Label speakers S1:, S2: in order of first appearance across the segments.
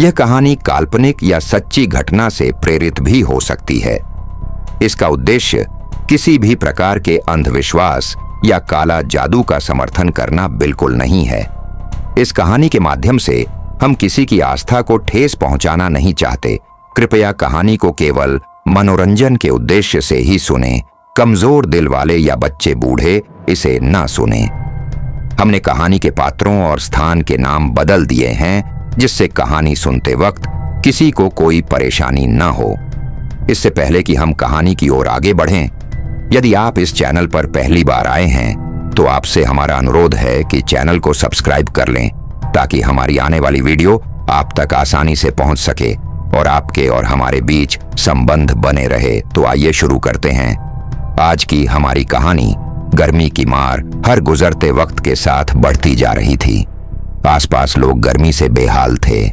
S1: यह कहानी काल्पनिक या सच्ची घटना से प्रेरित भी हो सकती है। इसका उद्देश्य किसी भी प्रकार के अंधविश्वास या काला जादू का समर्थन करना बिल्कुल नहीं है। इस कहानी के माध्यम से हम किसी की आस्था को ठेस पहुंचाना नहीं चाहते। कृपया कहानी को केवल मनोरंजन के उद्देश्य से ही सुनें। कमजोर दिल वाले या बच्चे बूढ़े इसे ना सुनें। हमने कहानी के पात्रों और स्थान के नाम बदल दिए हैं, जिससे कहानी सुनते वक्त किसी को कोई परेशानी न हो। इससे पहले कि हम कहानी की ओर आगे बढ़ें, यदि आप इस चैनल पर पहली बार आए हैं तो आपसे हमारा अनुरोध है कि चैनल को सब्सक्राइब कर लें, ताकि हमारी आने वाली वीडियो आप तक आसानी से पहुंच सके और आपके और हमारे बीच संबंध बने रहे। तो आइए शुरू करते हैं। आज की हमारी कहानी गर्मी की मार हर गुजरते वक्त के साथ बढ़ती जा रही थी। आसपास लोग गर्मी से बेहाल थे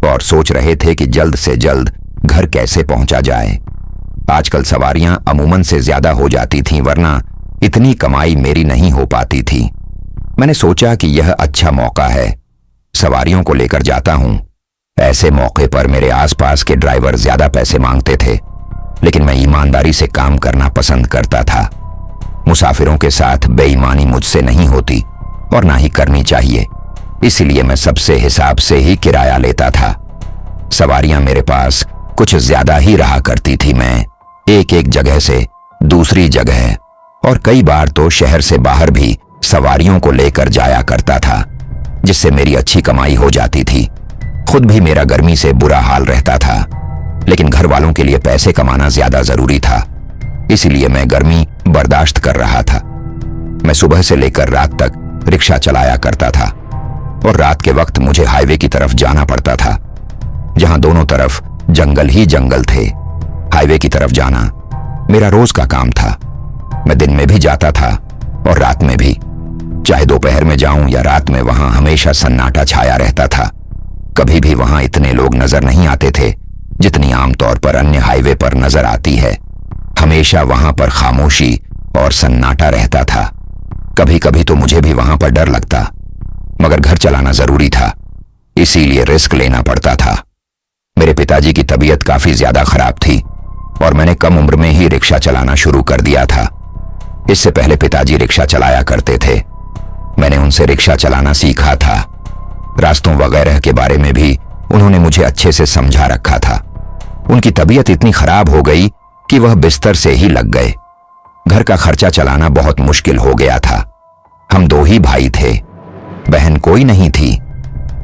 S1: और सोच रहे थे कि जल्द से जल्द घर कैसे पहुंचा जाए। आजकल सवारियां अमूमन से ज्यादा हो जाती थीं, वरना इतनी कमाई मेरी नहीं हो पाती थी। मैंने सोचा कि यह अच्छा मौका है, सवारियों को लेकर जाता हूं। ऐसे मौके पर मेरे आसपास के ड्राइवर ज्यादा पैसे मांगते थे, लेकिन मैं ईमानदारी से काम करना पसंद करता था। मुसाफिरों के साथ बेईमानी मुझसे नहीं होती और ना ही करनी चाहिए, इसलिए मैं सबसे हिसाब से ही किराया लेता था। सवारियां मेरे पास कुछ ज्यादा ही रहा करती थी। मैं एक एक जगह से दूसरी जगह और कई बार तो शहर से बाहर भी सवारियों को लेकर जाया करता था, जिससे मेरी अच्छी कमाई हो जाती थी। खुद भी मेरा गर्मी से बुरा हाल रहता था, लेकिन घर वालों के लिए पैसे कमाना ज्यादा जरूरी था, इसलिए मैं गर्मी बर्दाश्त कर रहा था। मैं सुबह से लेकर रात तक रिक्शा चलाया करता था और रात के वक्त मुझे हाईवे की तरफ जाना पड़ता था, जहां दोनों तरफ जंगल ही जंगल थे। हाईवे की तरफ जाना मेरा रोज का काम था। मैं दिन में भी जाता था और रात में भी। चाहे दोपहर में जाऊं या रात में, वहां हमेशा सन्नाटा छाया रहता था। कभी भी वहां इतने लोग नजर नहीं आते थे जितनी आमतौर पर अन्य हाईवे पर नजर आती है। हमेशा वहां पर खामोशी और सन्नाटा रहता था। कभी कभी तो मुझे भी वहां पर डर लगता, मगर घर चलाना जरूरी था, इसीलिए रिस्क लेना पड़ता था। मेरे पिताजी की तबीयत काफी ज्यादा खराब थी और मैंने कम उम्र में ही रिक्शा चलाना शुरू कर दिया था। इससे पहले पिताजी रिक्शा चलाया करते थे। मैंने उनसे रिक्शा चलाना सीखा था। रास्तों वगैरह के बारे में भी उन्होंने मुझे अच्छे से समझा रखा था। उनकी तबीयत इतनी खराब हो गई कि वह बिस्तर से ही लग गए। घर का खर्चा चलाना बहुत मुश्किल हो गया था। हम दो ही भाई थे, बहन कोई नहीं थी।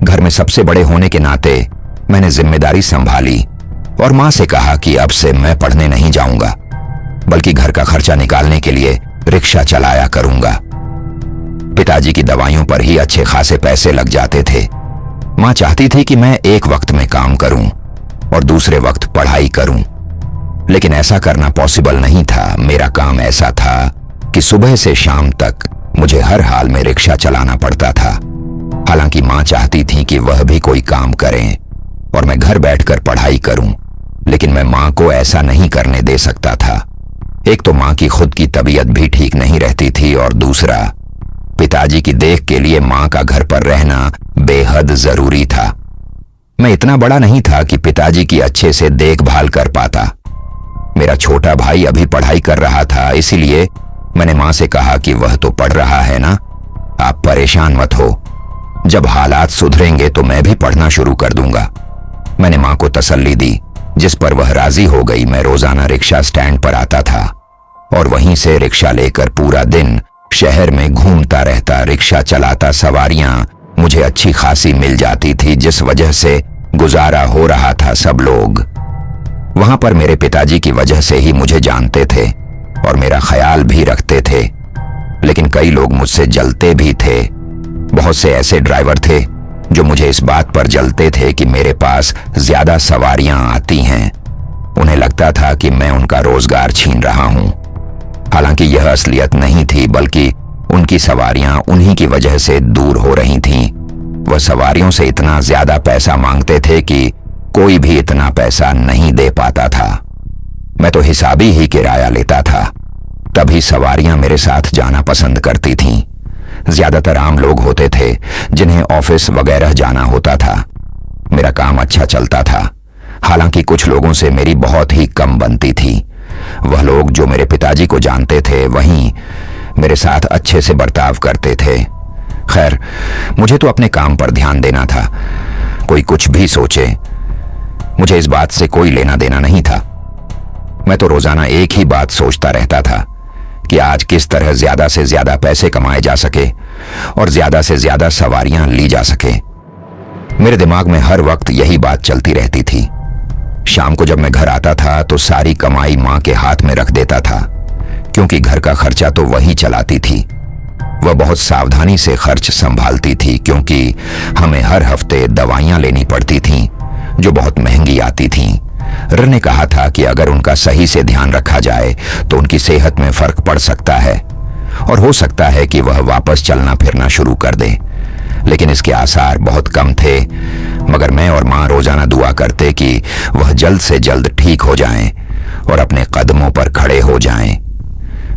S1: घर में सबसे बड़े होने के नाते मैंने जिम्मेदारी संभाली और मां से कहा कि अब से मैं पढ़ने नहीं जाऊंगा, बल्कि घर का खर्चा निकालने के लिए रिक्शा चलाया करूंगा। पिताजी की दवाइयों पर ही अच्छे खासे पैसे लग जाते थे। मां चाहती थी कि मैं एक वक्त में काम करूं और दूसरे वक्त पढ़ाई करूं, लेकिन ऐसा करना पॉसिबल नहीं था। मेरा काम ऐसा था कि सुबह से शाम तक मुझे हर हाल में रिक्शा चलाना पड़ता था। हालांकि मां चाहती थी कि वह भी कोई काम करें और मैं घर बैठकर पढ़ाई करूं, लेकिन मैं मां को ऐसा नहीं करने दे सकता था। एक तो मां की खुद की तबीयत भी ठीक नहीं रहती थी और दूसरा पिताजी की देख के लिए मां का घर पर रहना बेहद जरूरी था। मैं इतना बड़ा नहीं था कि पिताजी की अच्छे से देखभाल कर पाता। मेरा छोटा भाई अभी पढ़ाई कर रहा था, इसीलिए मैंने मां से कहा कि वह तो पढ़ रहा है ना, आप परेशान मत हो। जब हालात सुधरेंगे तो मैं भी पढ़ना शुरू कर दूंगा। मैंने मां को तसल्ली दी, जिस पर वह राजी हो गई। मैं रोजाना रिक्शा स्टैंड पर आता था और वहीं से रिक्शा लेकर पूरा दिन शहर में घूमता रहता। रिक्शा चलाता सवारियां मुझे अच्छी खासी मिल जाती थी, जिस वजह से गुजारा हो रहा था। सब लोग वहां पर मेरे पिताजी की वजह से ही मुझे जानते थे और मेरा ख्याल भी रखते थे, लेकिन कई लोग मुझसे जलते भी थे। बहुत से ऐसे ड्राइवर थे जो मुझे इस बात पर जलते थे कि मेरे पास ज्यादा सवारियां आती हैं। उन्हें लगता था कि मैं उनका रोजगार छीन रहा हूं। हालांकि यह असलियत नहीं थी, बल्कि उनकी सवारियां उन्हीं की वजह से दूर हो रही थीं। वह सवारियों से इतना ज्यादा पैसा मांगते थे कि कोई भी इतना पैसा नहीं दे पाता था। मैं तो हिसाबी ही किराया लेता था, तभी सवारियां मेरे साथ जाना पसंद करती थीं। ज्यादातर आम लोग होते थे जिन्हें ऑफिस वगैरह जाना होता था। मेरा काम अच्छा चलता था, हालांकि कुछ लोगों से मेरी बहुत ही कम बनती थी। वह लोग जो मेरे पिताजी को जानते थे वहीं मेरे साथ अच्छे से बर्ताव करते थे। खैर, मुझे तो अपने काम पर ध्यान देना था, कोई कुछ भी सोचे, मुझे इस बात से कोई लेना देना नहीं था। मैं तो रोजाना एक ही बात सोचता रहता था कि आज किस तरह ज्यादा से ज्यादा पैसे कमाए जा सके और ज्यादा से ज्यादा सवारियां ली जा सके। मेरे दिमाग में हर वक्त यही बात चलती रहती थी। शाम को जब मैं घर आता था तो सारी कमाई मां के हाथ में रख देता था, क्योंकि घर का खर्चा तो वही चलाती थी। वह बहुत सावधानी से खर्च संभालती थी, क्योंकि हमें हर हफ्ते दवाइयां लेनी पड़ती थीं जो बहुत महंगी आती थीं। र ने कहा था कि अगर उनका सही से ध्यान रखा जाए तो उनकी सेहत में फर्क पड़ सकता है और हो सकता है कि वह वापस चलना फिरना शुरू कर दे, लेकिन इसके आसार बहुत कम थे। मगर मैं और मां रोजाना दुआ करते कि वह जल्द से जल्द ठीक हो जाएं और अपने कदमों पर खड़े हो जाएं।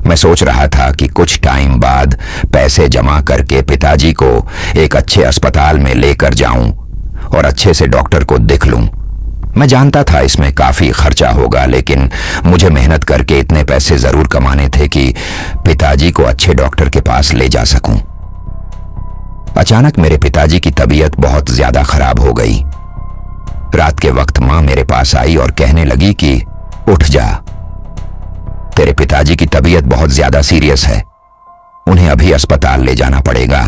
S1: मैं सोच रहा था कि कुछ टाइम बाद पैसे जमा करके पिताजी को एक अच्छे अस्पताल में लेकर जाऊं और अच्छे से डॉक्टर को दिख लूं। मैं जानता था इसमें काफी खर्चा होगा, लेकिन मुझे मेहनत करके इतने पैसे जरूर कमाने थे कि पिताजी को अच्छे डॉक्टर के पास ले जा सकूं। अचानक मेरे पिताजी की तबीयत बहुत ज्यादा खराब हो गई। रात के वक्त मां मेरे पास आई और कहने लगी कि उठ जा, तेरे पिताजी की तबीयत बहुत ज्यादा सीरियस है, उन्हें अभी अस्पताल ले जाना पड़ेगा।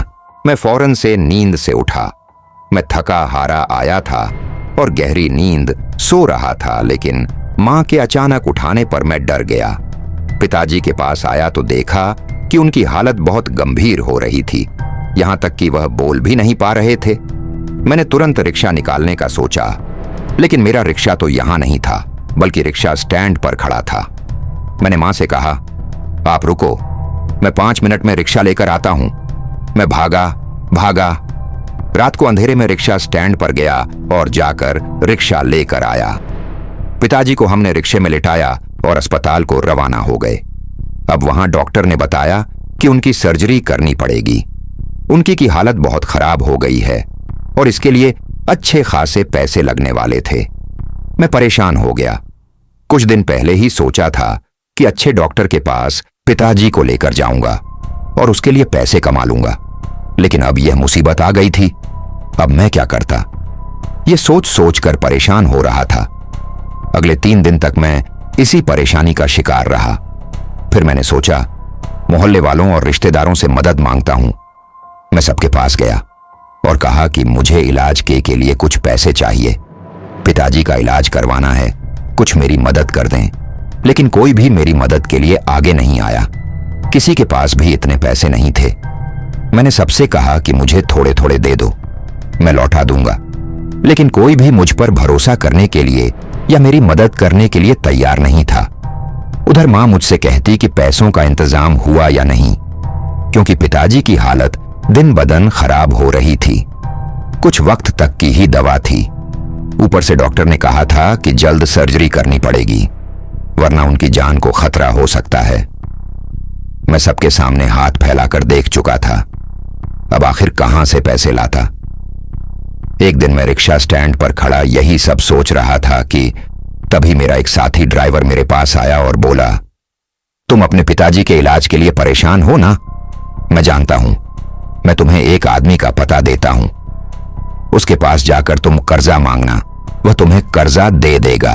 S1: मैं फौरन से नींद से उठा। मैं थका हारा आया था और गहरी नींद सो रहा था, लेकिन मां के अचानक उठाने पर मैं डर गया। पिताजी के पास आया तो देखा कि उनकी हालत बहुत गंभीर हो रही थी, यहां तक कि वह बोल भी नहीं पा रहे थे। मैंने तुरंत रिक्शा निकालने का सोचा, लेकिन मेरा रिक्शा तो यहां नहीं था, बल्कि रिक्शा स्टैंड पर खड़ा था। मैंने मां से कहा, आप रुको, मैं 5 मिनट में रिक्शा लेकर आता हूं। मैं भागा। रात को अंधेरे में रिक्शा स्टैंड पर गया और जाकर रिक्शा लेकर आया। पिताजी को हमने रिक्शे में लिटाया और अस्पताल को रवाना हो गए। अब वहां डॉक्टर ने बताया कि उनकी सर्जरी करनी पड़ेगी। उनकी की हालत बहुत खराब हो गई है और इसके लिए अच्छे खासे पैसे लगने वाले थे। मैं परेशान हो गया। कुछ दिन पहले ही सोचा था कि अच्छे डॉक्टर के पास पिताजी को लेकर जाऊंगा और उसके लिए पैसे कमा लूंगा, लेकिन अब यह मुसीबत आ गई थी। अब मैं क्या करता, यह सोच सोच कर परेशान हो रहा था। अगले 3 दिन तक मैं इसी परेशानी का शिकार रहा। फिर मैंने सोचा, मोहल्ले वालों और रिश्तेदारों से मदद मांगता हूं। मैं सबके पास गया और कहा कि मुझे इलाज के लिए कुछ पैसे चाहिए, पिताजी का इलाज करवाना है, कुछ मेरी मदद कर दें। लेकिन कोई भी मेरी मदद के लिए आगे नहीं आया। किसी के पास भी इतने पैसे नहीं थे। मैंने सबसे कहा कि मुझे थोड़े थोड़े दे दो, मैं लौटा दूंगा, लेकिन कोई भी मुझ पर भरोसा करने के लिए या मेरी मदद करने के लिए तैयार नहीं था। उधर मां मुझसे कहती कि पैसों का इंतजाम हुआ या नहीं, क्योंकि पिताजी की हालत दिन बदन खराब हो रही थी। कुछ वक्त तक की ही दवा थी। ऊपर से डॉक्टर ने कहा था कि जल्द सर्जरी करनी पड़ेगी, वरना उनकी जान को खतरा हो सकता है। मैं सबके सामने हाथ फैलाकर देख चुका था। अब आखिर कहां से पैसे लाता। एक दिन मैं रिक्शा स्टैंड पर खड़ा यही सब सोच रहा था कि तभी मेरा एक साथी ड्राइवर मेरे पास आया और बोला, तुम अपने पिताजी के इलाज के लिए परेशान हो ना? मैं जानता हूं, मैं तुम्हें एक आदमी का पता देता हूं, उसके पास जाकर तुम कर्जा मांगना, वह तुम्हें कर्जा दे देगा।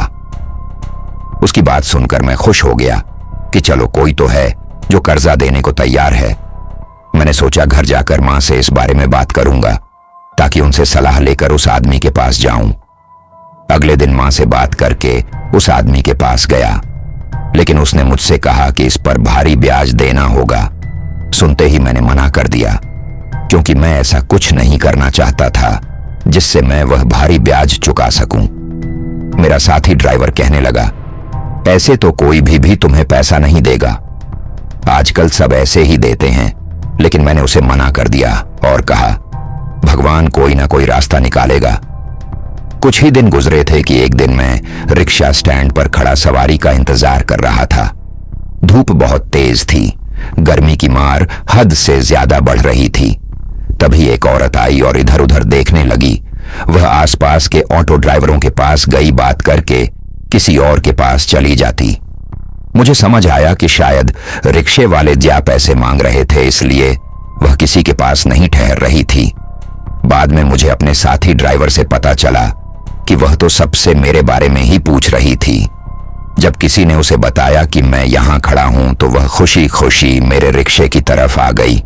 S1: उसकी बात सुनकर मैं खुश हो गया कि चलो कोई तो है जो कर्जा देने को तैयार है। मैंने सोचा घर जाकर मां से इस बारे में बात करूंगा ताकि उनसे सलाह लेकर उस आदमी के पास जाऊं। अगले दिन मां से बात करके उस आदमी के पास गया, लेकिन उसने मुझसे कहा कि इस पर भारी ब्याज देना होगा। सुनते ही मैंने मना कर दिया, क्योंकि मैं ऐसा कुछ नहीं करना चाहता था जिससे मैं वह भारी ब्याज चुका सकूं। मेरा साथी ड्राइवर कहने लगा, ऐसे तो कोई भी तुम्हें पैसा नहीं देगा, आजकल सब ऐसे ही देते हैं। लेकिन मैंने उसे मना कर दिया और कहा, भगवान कोई ना कोई रास्ता निकालेगा। कुछ ही दिन गुजरे थे कि एक दिन मैं रिक्शा स्टैंड पर खड़ा सवारी का इंतजार कर रहा था। धूप बहुत तेज थी, गर्मी की मार हद से ज्यादा बढ़ रही थी। तभी एक औरत आई और इधर उधर देखने लगी वह आसपास के ऑटो ड्राइवरों के पास गई बात करके किसी और के पास चली जाती। मुझे समझ आया कि शायद रिक्शे वाले ज्यादा पैसे मांग रहे थे, इसलिए वह किसी के पास नहीं ठहर रही थी। बाद में मुझे अपने साथी ड्राइवर से पता चला कि वह तो सबसे मेरे बारे में ही पूछ रही थी। जब किसी ने उसे बताया कि मैं यहां खड़ा हूं तो वह खुशी खुशी मेरे रिक्शे की तरफ आ गई।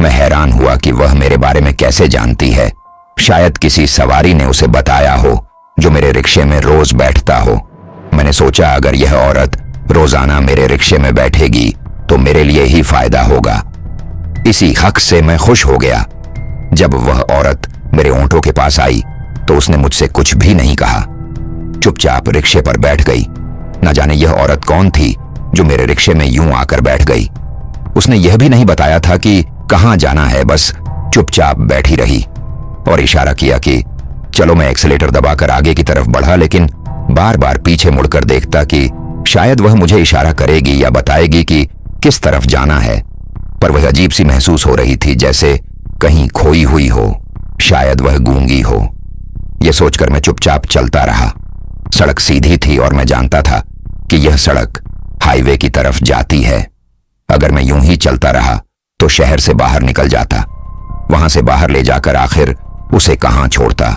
S1: मैं हैरान हुआ कि वह मेरे बारे में कैसे जानती है। शायद किसी सवारी ने उसे बताया हो जो मेरे रिक्शे में रोज बैठता हो। मैंने सोचा अगर यह औरत रोजाना मेरे रिक्शे में बैठेगी तो मेरे लिए ही फायदा होगा। इसी हक से मैं खुश हो गया। जब वह औरत मेरे ऑटो के पास आई तो उसने मुझसे कुछ भी नहीं कहा, चुपचाप रिक्शे पर बैठ गई। न जाने यह औरत कौन थी जो मेरे रिक्शे में यूं आकर बैठ गई। उसने यह भी नहीं बताया था कि कहां जाना है, बस चुपचाप बैठी रही और इशारा किया कि चलो। मैं एक्सीलेटर दबाकर आगे की तरफ बढ़ा, लेकिन बार बार पीछे मुड़कर देखता कि शायद वह मुझे इशारा करेगी या बताएगी कि किस तरफ जाना है। पर वह अजीब सी महसूस हो रही थी, जैसे कहीं खोई हुई हो, शायद वह गूंगी हो। यह सोचकर मैं चुपचाप चलता रहा। सड़क सीधी थी और मैं जानता था कि यह सड़क हाईवे की तरफ जाती है। अगर मैं यूं ही चलता रहा तो शहर से बाहर निकल जाता। वहां से बाहर ले जाकर आखिर उसे कहां छोड़ता,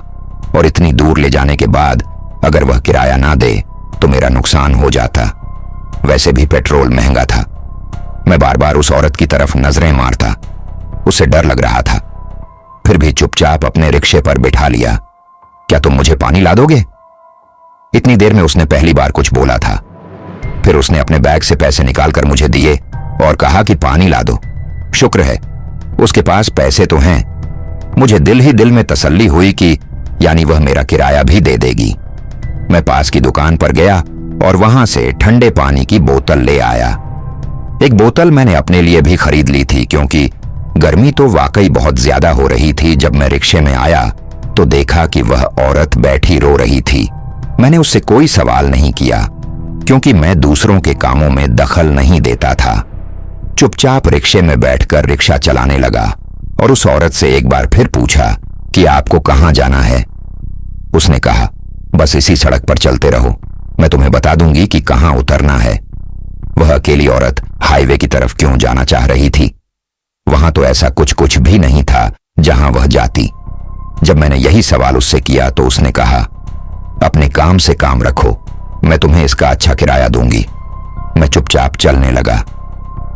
S1: और इतनी दूर ले जाने के बाद अगर वह किराया ना दे तो मेरा नुकसान हो जाता। वैसे भी पेट्रोल महंगा था। मैं बार बार उस औरत की तरफ नजरें मारता। उसे डर लग रहा था, फिर भी चुपचाप अपने रिक्शे पर बिठा लिया। क्या तुम मुझे पानी ला दोगे? इतनी देर में उसने पहली बार कुछ बोला था। फिर उसने अपने बैग से पैसे निकालकर मुझे दिए और कहा कि पानी ला दो। शुक्र है उसके पास पैसे तो हैं। मुझे दिल ही दिल में तसल्ली हुई कि यानी वह मेरा किराया भी दे देगी। मैं पास की दुकान पर गया और वहां से ठंडे पानी की बोतल ले आया। एक बोतल मैंने अपने लिए भी खरीद ली थी, क्योंकि गर्मी तो वाकई बहुत ज्यादा हो रही थी। जब मैं रिक्शे में आया तो देखा कि वह औरत बैठी रो रही थी। मैंने उससे कोई सवाल नहीं किया, क्योंकि मैं दूसरों के कामों में दखल नहीं देता था। चुपचाप रिक्शे में बैठकर रिक्शा चलाने लगा और उस औरत से एक बार फिर पूछा कि आपको कहां जाना है। उसने कहा, बस इसी सड़क पर चलते रहो, मैं तुम्हें बता दूंगी कि कहां उतरना है। वह अकेली औरत हाईवे की तरफ क्यों जाना चाह रही थी? वहां तो ऐसा कुछ भी नहीं था जहां वह जाती। जब मैंने यही सवाल उससे किया तो उसने कहा, अपने काम से काम रखो, मैं तुम्हें इसका अच्छा किराया दूंगी। मैं चुपचाप चलने लगा।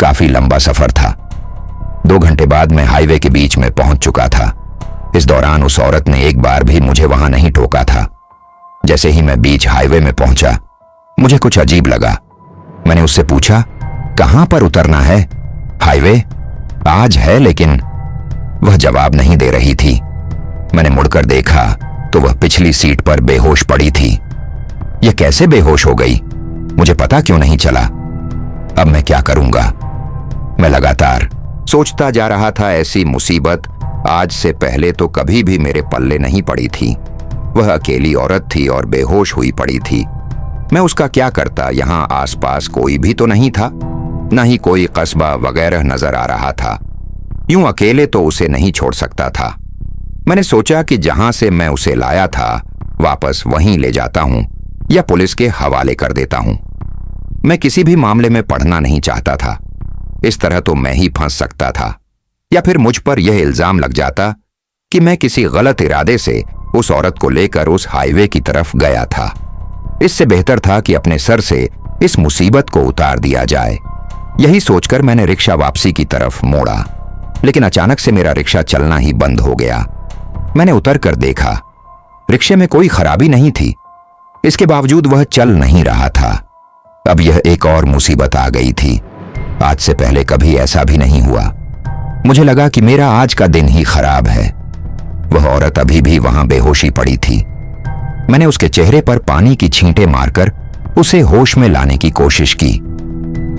S1: काफी लंबा सफर था। 2 घंटे बाद मैं हाईवे के बीच में पहुंच चुका था। इस दौरान उस औरत ने एक बार भी मुझे वहां नहीं टोका था। जैसे ही मैं बीच हाईवे में पहुंचा, मुझे कुछ अजीब लगा। मैंने उससे पूछा, कहां पर उतरना है? हाईवे आज है, लेकिन वह जवाब नहीं दे रही थी। मैंने मुड़कर देखा तो वह पिछली सीट पर बेहोश पड़ी थी। यह कैसे बेहोश हो गई? मुझे पता क्यों नहीं चला? अब मैं क्या करूंगा? मैं लगातार सोचता जा रहा था। ऐसी मुसीबत आज से पहले तो कभी भी मेरे पल्ले नहीं पड़ी थी। वह अकेली औरत थी और बेहोश हुई पड़ी थी। मैं उसका क्या करता? यहां आसपास कोई भी तो नहीं था, न ही कोई कस्बा वगैरह नजर आ रहा था। यूं अकेले तो उसे नहीं छोड़ सकता था। मैंने सोचा कि जहां से मैं उसे लाया था वापस वहीं ले जाता हूं या पुलिस के हवाले कर देता हूं। मैं किसी भी मामले में पढ़ना नहीं चाहता था। इस तरह तो मैं ही फंस सकता था, या फिर मुझ पर यह इल्जाम लग जाता कि मैं किसी गलत इरादे से उस औरत को लेकर उस हाईवे की तरफ गया था। इससे बेहतर था कि अपने सर से इस मुसीबत को उतार दिया जाए। यही सोचकर मैंने रिक्शा वापसी की तरफ मोड़ा, लेकिन अचानक से मेरा रिक्शा चलना ही बंद हो गया। मैंने उतर कर देखा, रिक्शे में कोई खराबी नहीं थी। इसके बावजूद वह चल नहीं रहा था। अब यह एक और मुसीबत आ गई थी। आज से पहले कभी ऐसा भी नहीं हुआ। मुझे लगा कि मेरा आज का दिन ही खराब है। वह औरत अभी भी वहां बेहोशी पड़ी थी। मैंने उसके चेहरे पर पानी की छींटे मारकर उसे होश में लाने की कोशिश की।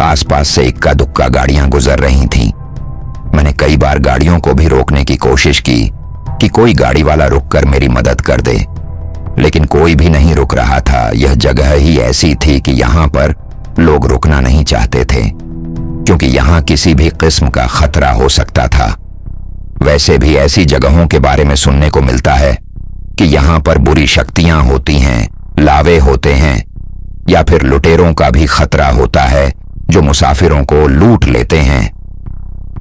S1: आसपास से इक्का दुक्का गाड़ियां गुजर रही थीं। मैंने कई बार गाड़ियों को भी रोकने की कोशिश की कि कोई गाड़ी वाला रुककर मेरी मदद कर दे, लेकिन कोई भी नहीं रुक रहा था। यह जगह ही ऐसी थी कि यहां पर लोग रुकना नहीं चाहते थे, क्योंकि यहां किसी भी किस्म का खतरा हो सकता था। वैसे भी ऐसी जगहों के बारे में सुनने को मिलता है कि यहां पर बुरी शक्तियां होती हैं, लावे होते हैं, या फिर लुटेरों का भी खतरा होता है जो मुसाफिरों को लूट लेते हैं।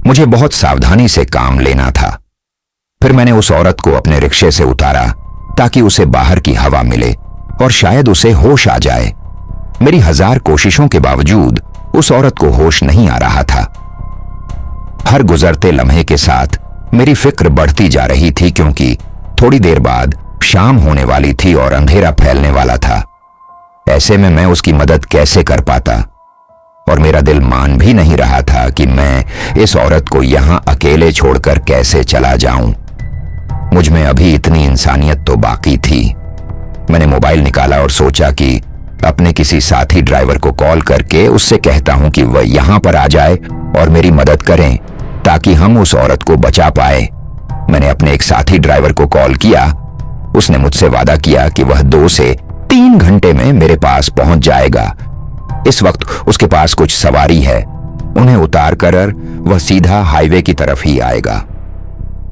S1: मुझे बहुत सावधानी से काम लेना था। फिर मैंने उस औरत को अपने रिक्शे से उतारा ताकि उसे बाहर की हवा मिले और शायद उसे होश आ जाए। मेरी 1000 कोशिशों के बावजूद उस औरत को होश नहीं आ रहा था। हर गुजरते लम्हे के साथ मेरी फिक्र बढ़ती जा रही थी, क्योंकि थोड़ी देर बाद शाम होने वाली थी और अंधेरा फैलने वाला था। ऐसे में मैं उसकी मदद कैसे कर पाता? और मेरा दिल मान भी नहीं रहा था कि मैं इस औरत को यहां अकेले छोड़कर कैसे चला जाऊं। मुझ में अभी इतनी इंसानियत तो बाकी थी। मैंने मोबाइल निकाला और सोचा कि अपने किसी साथी ड्राइवर को कॉल करके उससे कहता हूं कि वह यहां पर आ जाए और मेरी मदद करें ताकि हम उस औरत को बचा पाए। मैंने अपने एक साथी ड्राइवर को कॉल किया। उसने मुझसे वादा किया कि वह 2 से 3 घंटे में मेरे पास पहुंच जाएगा। इस वक्त उसके पास कुछ सवारी है, उन्हें उतार कर वह सीधा हाईवे की तरफ ही आएगा।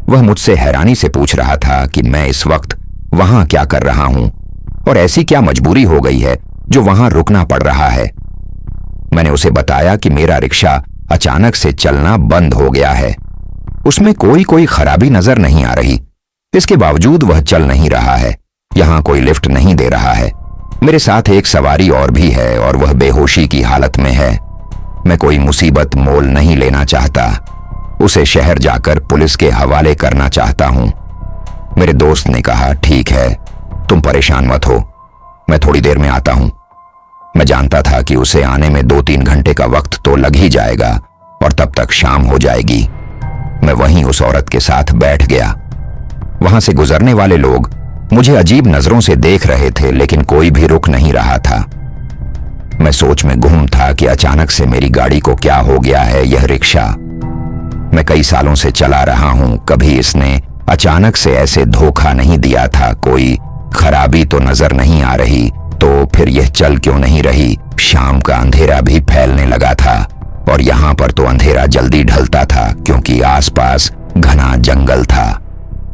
S1: वह मुझसे हैरानी से पूछ रहा था कि मैं इस वक्त वहां क्या कर रहा हूं और ऐसी क्या मजबूरी हो गई है जो वहां रुकना पड़ रहा है। मैंने उसे बताया कि मेरा रिक्शा अचानक से चलना बंद हो गया है। उसमें कोई खराबी नजर नहीं आ रही, इसके बावजूद वह चल नहीं रहा है। यहां कोई लिफ्ट नहीं दे रहा है। मेरे साथ एक सवारी और भी है और वह बेहोशी की हालत में है। मैं कोई मुसीबत मोल नहीं लेना चाहता। उसे शहर जाकर पुलिस के हवाले करना चाहता हूं। मेरे दोस्त ने कहा, ठीक है, तुम परेशान मत हो, मैं थोड़ी देर में आता हूं। मैं जानता था कि उसे आने में 2-3 घंटे का वक्त तो लग ही जाएगा और तब तक शाम हो जाएगी। मैं वहीं उस औरत के साथ बैठ गया। वहां से गुजरने वाले लोग मुझे अजीब नजरों से देख रहे थे, लेकिन कोई भी रुक नहीं रहा था। मैं सोच में गुम था कि अचानक से मेरी गाड़ी को क्या हो गया है। यह रिक्शा मैं कई सालों से चला रहा हूं, कभी इसने अचानक से ऐसे धोखा नहीं दिया था। कोई खराबी तो नजर नहीं आ रही, तो फिर यह चल क्यों नहीं रही? शाम का अंधेरा भी फैलने लगा था और यहां पर तो अंधेरा जल्दी ढलता था क्योंकि आसपास घना जंगल था।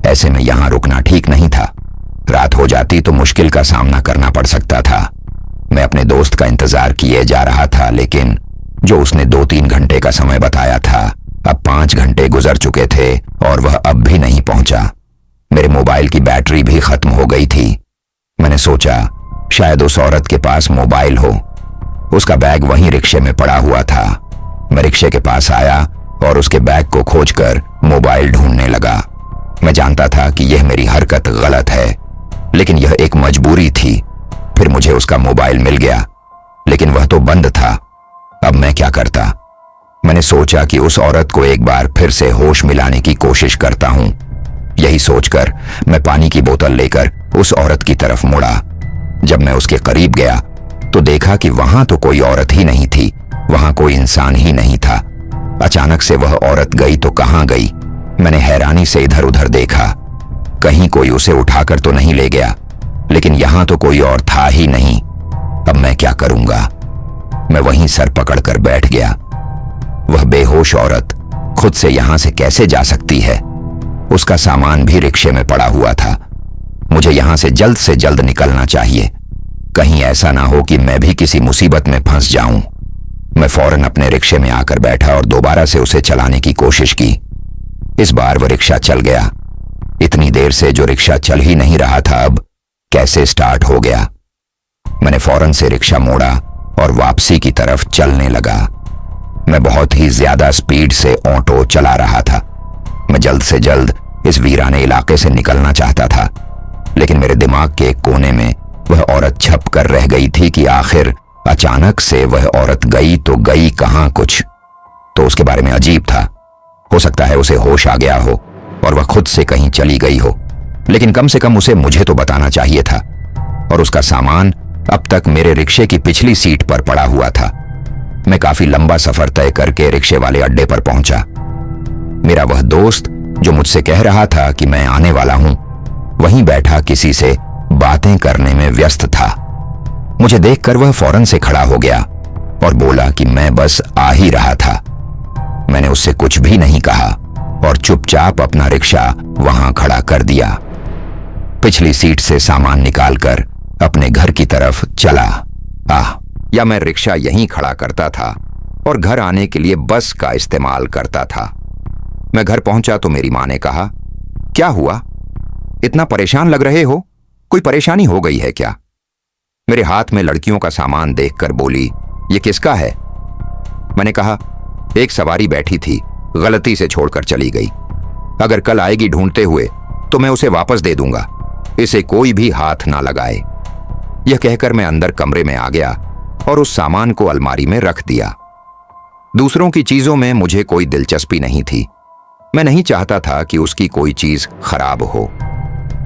S1: ऐसे में यहां रुकना ठीक नहीं था। रात हो जाती तो मुश्किल का सामना करना पड़ सकता था। मैं अपने दोस्त का इंतजार किए जा रहा था, लेकिन जो उसने 2-3 घंटे का समय बताया था, अब 5 घंटे गुजर चुके थे और वह अब भी नहीं पहुंचा। मेरे मोबाइल की बैटरी भी खत्म हो गई थी। मैंने सोचा शायद उस औरत के पास मोबाइल हो। उसका बैग वहीं रिक्शे में पड़ा हुआ था। मैं रिक्शे के पास आया और उसके बैग को खोजकर मोबाइल ढूंढने लगा। मैं जानता था कि यह मेरी हरकत गलत है, लेकिन यह एक मजबूरी थी। फिर मुझे उसका मोबाइल मिल गया, लेकिन वह तो बंद था। अब मैं क्या करता? मैंने सोचा कि उस औरत को एक बार फिर से होश मिलाने की कोशिश करता हूं। यही सोचकर मैं पानी की बोतल लेकर उस औरत की तरफ मुड़ा। जब मैं उसके करीब गया तो देखा कि वहां तो कोई औरत ही नहीं थी, वहां कोई इंसान ही नहीं था। अचानक से वह औरत गई तो कहां गई? मैंने हैरानी से इधर उधर देखा, कहीं कोई उसे उठाकर तो नहीं ले गया, लेकिन यहां तो कोई और था ही नहीं। अब मैं क्या करूंगा? मैं वहीं सर पकड़कर बैठ गया। वह बेहोश औरत खुद से यहां से कैसे जा सकती है? उसका सामान भी रिक्शे में पड़ा हुआ था। मुझे यहां से जल्द निकलना चाहिए, कहीं ऐसा ना हो कि मैं भी किसी मुसीबत में फंस जाऊं। मैं फौरन अपने रिक्शे में आकर बैठा और दोबारा से उसे चलाने की कोशिश की। इस बार वह रिक्शा चल गया। इतनी देर से जो रिक्शा चल ही नहीं रहा था, अब कैसे स्टार्ट हो गया? मैंने फौरन से रिक्शा मोड़ा और वापसी की तरफ चलने लगा। मैं बहुत ही ज्यादा स्पीड से ऑटो चला रहा था। मैं जल्द से जल्द इस वीराने इलाके से निकलना चाहता था, लेकिन मेरे दिमाग के एक कोने में वह औरत छप कर रह गई थी कि आखिर अचानक से वह औरत गई तो गई कहां? कुछ तो उसके बारे में अजीब था। हो सकता है उसे होश आ गया हो और वह खुद से कहीं चली गई हो, लेकिन कम से कम उसे मुझे तो बताना चाहिए था। और उसका सामान अब तक मेरे रिक्शे की पिछली सीट पर पड़ा हुआ था। मैं काफी लंबा सफर तय करके रिक्शे वाले अड्डे पर पहुंचा। मेरा वह दोस्त जो मुझसे कह रहा था कि मैं आने वाला हूं, वहीं बैठा किसी से बातें करने में व्यस्त था। मुझे देखकर वह फौरन से खड़ा हो गया और बोला कि मैं बस आ ही रहा था। मैंने उससे कुछ भी नहीं कहा और चुपचाप अपना रिक्शा वहां खड़ा कर दिया। पिछली सीट से सामान निकालकर अपने घर की तरफ चला। या मैं रिक्शा यहीं खड़ा करता था और घर आने के लिए बस का इस्तेमाल करता था। मैं घर पहुंचा तो मेरी मां ने कहा, क्या हुआ, इतना परेशान लग रहे हो, कोई परेशानी हो गई है क्या? मेरे हाथ में लड़कियों का सामान देखकर बोली, ये किसका है? मैंने कहा, एक सवारी बैठी थी, गलती से छोड़कर चली गई। अगर कल आएगी ढूंढते हुए तो मैं उसे वापस दे दूंगा, इसे कोई भी हाथ ना लगाए। यह कहकर मैं अंदर कमरे में आ गया और उस सामान को अलमारी में रख दिया। दूसरों की चीजों में मुझे कोई दिलचस्पी नहीं थी। मैं नहीं चाहता था कि उसकी कोई चीज खराब हो।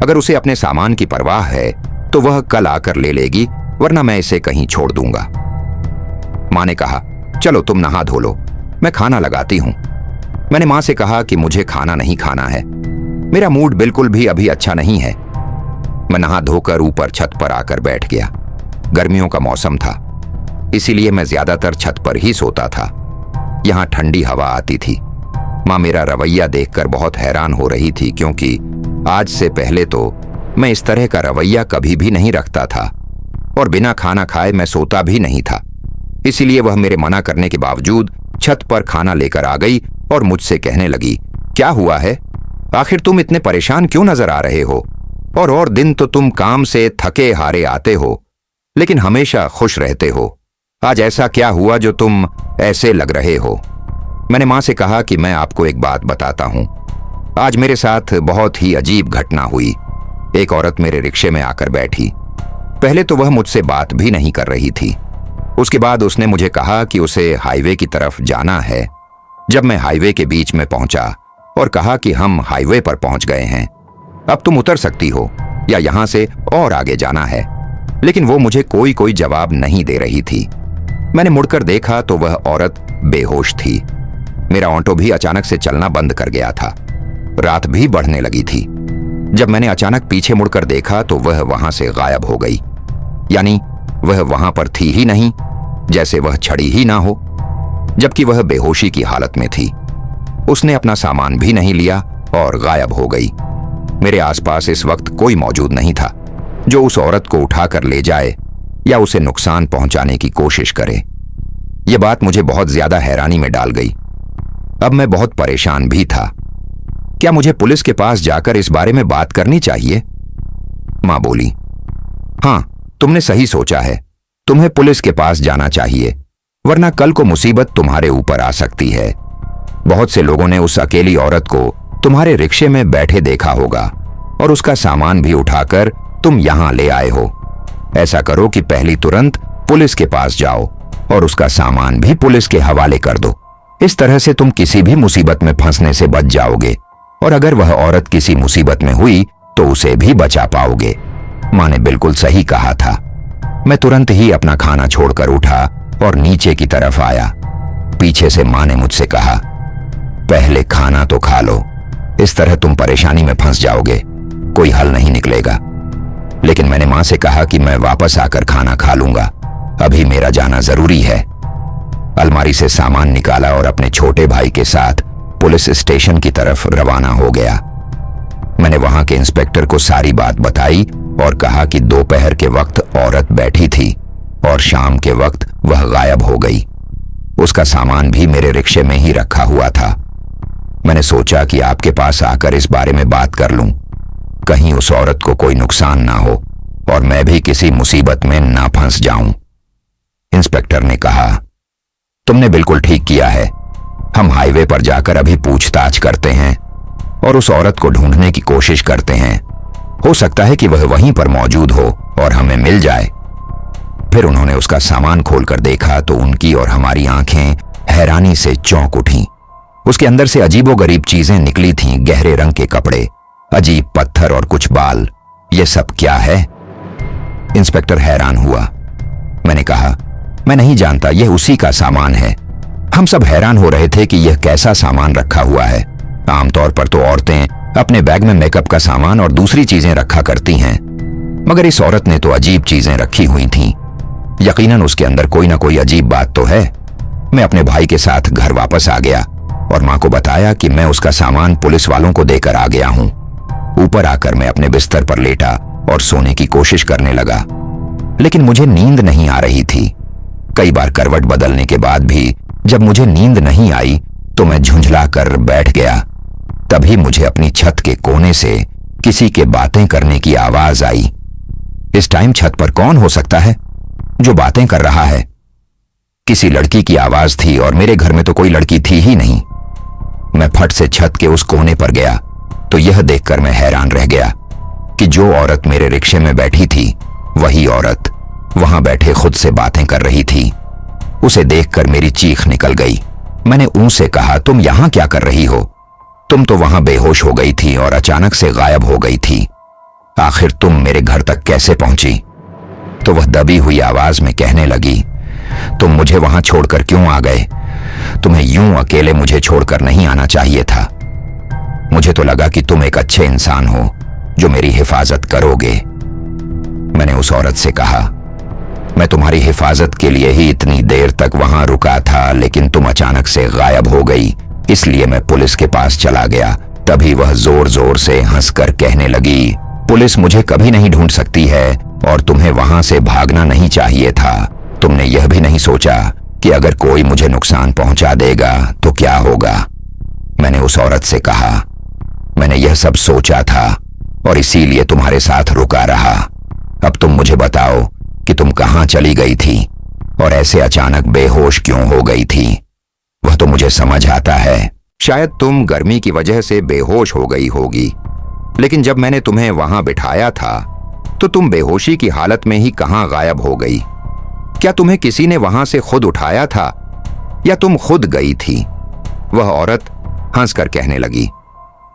S1: अगर उसे अपने सामान की परवाह है तो वह कल आकर ले लेगी, वरना मैं इसे कहीं छोड़ दूंगा। मां ने कहा, चलो तुम नहा धो लो, मैं खाना लगाती हूं। मैंने मां से कहा कि मुझे खाना नहीं खाना है, मेरा मूड बिल्कुल भी अभी अच्छा नहीं है। मैं नहा धोकर ऊपर छत पर आकर बैठ गया। गर्मियों का मौसम था, इसीलिए मैं ज्यादातर छत पर ही सोता था। यहां ठंडी हवा आती थी। मां मेरा रवैया देखकर बहुत हैरान हो रही थी, क्योंकि आज से पहले तो मैं इस तरह का रवैया कभी भी नहीं रखता था और बिना खाना खाए मैं सोता भी नहीं था। इसीलिए वह मेरे मना करने के बावजूद छत पर खाना लेकर आ गई और मुझसे कहने लगी, क्या हुआ है, आखिर तुम इतने परेशान क्यों नजर आ रहे हो? और दिन तो तुम काम से थके हारे आते हो, लेकिन हमेशा खुश रहते हो। आज ऐसा क्या हुआ जो तुम ऐसे लग रहे हो? मैंने मां से कहा कि मैं आपको एक बात बताता हूं। आज मेरे साथ बहुत ही अजीब घटना हुई। एक औरत मेरे रिक्शे में आकर बैठी। पहले तो वह मुझसे बात भी नहीं कर रही थी। उसके बाद उसने मुझे कहा कि उसे हाईवे की तरफ जाना है। जब मैं हाईवे के बीच में पहुंचा और कहा कि हम हाईवे पर पहुंच गए हैं, अब तुम उतर सकती हो या यहां से और आगे जाना है, लेकिन वो मुझे कोई जवाब नहीं दे रही थी। मैंने मुड़कर देखा तो वह औरत बेहोश थी। मेरा ऑटो भी अचानक से चलना बंद कर गया था। रात भी बढ़ने लगी थी। जब मैंने अचानक पीछे मुड़कर देखा तो वह वहां से गायब हो गई। यानी वह वहां पर थी ही नहीं, जैसे वह छड़ी ही ना हो, जबकि वह बेहोशी की हालत में थी। उसने अपना सामान भी नहीं लिया और गायब हो गई। मेरे आसपास इस वक्त कोई मौजूद नहीं था जो उस औरत को उठाकर ले जाए या उसे नुकसान पहुंचाने की कोशिश करे। यह बात मुझे बहुत ज्यादा हैरानी में डाल गई। अब मैं बहुत परेशान भी था। क्या मुझे पुलिस के पास जाकर इस बारे में बात करनी चाहिए? मां बोली, हां, तुमने सही सोचा है, तुम्हें पुलिस के पास जाना चाहिए, वरना कल को मुसीबत तुम्हारे ऊपर आ सकती है। बहुत से लोगों ने उस अकेली औरत को तुम्हारे रिक्शे में बैठे देखा होगा और उसका सामान भी उठाकर तुम यहां ले आए हो। ऐसा करो कि पहली तुरंत पुलिस के पास जाओ और उसका सामान भी पुलिस के हवाले कर दो। इस तरह से तुम किसी भी मुसीबत में फंसने से बच जाओगे और अगर वह औरत किसी मुसीबत में हुई तो उसे भी बचा पाओगे। मां ने बिल्कुल सही कहा था। मैं तुरंत ही अपना खाना छोड़कर उठा और नीचे की तरफ आया। पीछे से मां ने मुझसे कहा, पहले खाना तो खा लो, इस तरह तुम परेशानी में फंस जाओगे, कोई हल नहीं निकलेगा। लेकिन मैंने मां से कहा कि मैं वापस आकर खाना खा लूंगा, अभी मेरा जाना जरूरी है। अलमारी से सामान निकाला और अपने छोटे भाई के साथ पुलिस स्टेशन की तरफ रवाना हो गया। मैंने वहां के इंस्पेक्टर को सारी बात बताई और कहा कि दोपहर के वक्त औरत बैठी थी और शाम के वक्त वह गायब हो गई। उसका सामान भी मेरे रिक्शे में ही रखा हुआ था। मैंने सोचा कि आपके पास आकर इस बारे में बात कर लूं, कहीं उस औरत को कोई नुकसान ना हो और मैं भी किसी मुसीबत में ना फंस जाऊं। इंस्पेक्टर ने कहा, तुमने बिल्कुल ठीक किया है, हम हाईवे पर जाकर अभी पूछताछ करते हैं और उस औरत को ढूंढने की कोशिश करते हैं। हो सकता है कि वह वहीं पर मौजूद हो और हमें मिल जाए। फिर उन्होंने उसका सामान खोलकर देखा तो उनकी और हमारी आंखें हैरानी से चौंक उठीं। उसके अंदर से अजीबोगरीब चीजें निकली थीं, गहरे रंग के कपड़े, अजीब पत्थर और कुछ बाल। यह सब क्या है? इंस्पेक्टर हैरान हुआ। मैंने कहा, मैं नहीं जानता, यह उसी का सामान है। हम सब हैरान हो रहे थे कि यह कैसा सामान रखा हुआ है। आमतौर पर तो औरतें अपने बैग में मेकअप का सामान और दूसरी चीजें रखा करती हैं, मगर इस औरत ने तो अजीब चीजें रखी हुई थीं। यकीनन उसके अंदर कोई ना कोई अजीब बात तो है। मैं अपने भाई के साथ घर वापस आ गया और मां को बताया कि मैं उसका सामान पुलिस वालों को देकर आ गया हूं। ऊपर आकर मैं अपने बिस्तर पर लेटा और सोने की कोशिश करने लगा, लेकिन मुझे नींद नहीं आ रही थी। कई बार करवट बदलने के बाद भी जब मुझे नींद नहीं आई तो मैं झुंझला कर बैठ गया। तभी मुझे अपनी छत के कोने से किसी के बातें करने की आवाज आई। इस टाइम छत पर कौन हो सकता है जो बातें कर रहा है? किसी लड़की की आवाज थी और मेरे घर में तो कोई लड़की थी ही नहीं। मैं फट से छत के उस कोने पर गया तो यह देखकर मैं हैरान रह गया कि जो औरत मेरे रिक्शे में बैठी थी वही औरत वहां बैठे खुद से बातें कर रही थी। उसे देखकर मेरी चीख निकल गई। मैंने उनसे कहा, तुम यहां क्या कर रही हो? तुम तो वहां बेहोश हो गई थी और अचानक से गायब हो गई थी। आखिर तुम मेरे घर तक कैसे पहुंची? तो वह दबी हुई आवाज में कहने लगी, तुम मुझे वहां छोड़कर क्यों आ गए? तुम्हें यूं अकेले मुझे छोड़कर नहीं आना चाहिए था। मुझे तो लगा कि तुम एक अच्छे इंसान हो जो मेरी हिफाजत करोगे। मैंने उस औरत से कहा, मैं तुम्हारी हिफाजत के लिए ही इतनी देर तक वहां रुका था, लेकिन तुम अचानक से गायब हो गई, इसलिए मैं पुलिस के पास चला गया। तभी वह जोर जोर से हंसकर कहने लगी, पुलिस मुझे कभी नहीं ढूंढ सकती है और तुम्हें वहां से भागना नहीं चाहिए था। तुमने यह भी नहीं सोचा कि अगर कोई मुझे नुकसान पहुंचा देगा तो क्या होगा? मैंने उस औरत से कहा, मैंने यह सब सोचा था और इसीलिए तुम्हारे साथ रुका रहा। अब तुम मुझे बताओ कि तुम कहां चली गई थी और ऐसे अचानक बेहोश क्यों हो गई थी? वह तो मुझे समझ आता है, शायद तुम गर्मी की वजह से बेहोश हो गई होगी, लेकिन जब मैंने तुम्हें वहां बिठाया था तो तुम बेहोशी की हालत में ही कहां गायब हो गई? क्या तुम्हें किसी ने वहां से खुद उठाया था या तुम खुद गई थी? वह औरत हंसकर कहने लगी,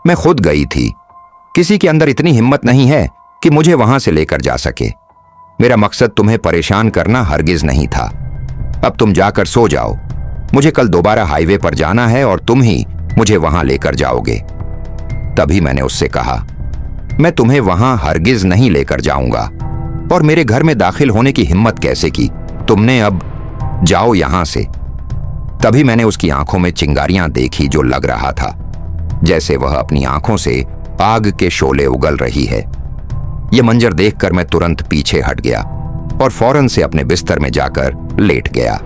S1: मैं खुद गई थी। किसी के अंदर इतनी हिम्मत नहीं है कि मुझे वहां से लेकर जा सके। मेरा मकसद तुम्हें परेशान करना हरगिज नहीं था। अब तुम जाकर सो जाओ। मुझे कल दोबारा हाईवे पर जाना है और तुम ही मुझे वहां लेकर जाओगे। तभी मैंने उससे कहा, मैं तुम्हें वहां हरगिज नहीं लेकर जाऊंगा और मेरे घर में दाखिल होने की हिम्मत कैसे की तुमने? अब जाओ यहां से। तभी मैंने उसकी आंखों में चिंगारियां देखी जो लग रहा था जैसे वह अपनी आंखों से आग के शोले उगल रही है। यह मंजर देखकर मैं तुरंत पीछे हट गया और फौरन से अपने बिस्तर में जाकर लेट गया।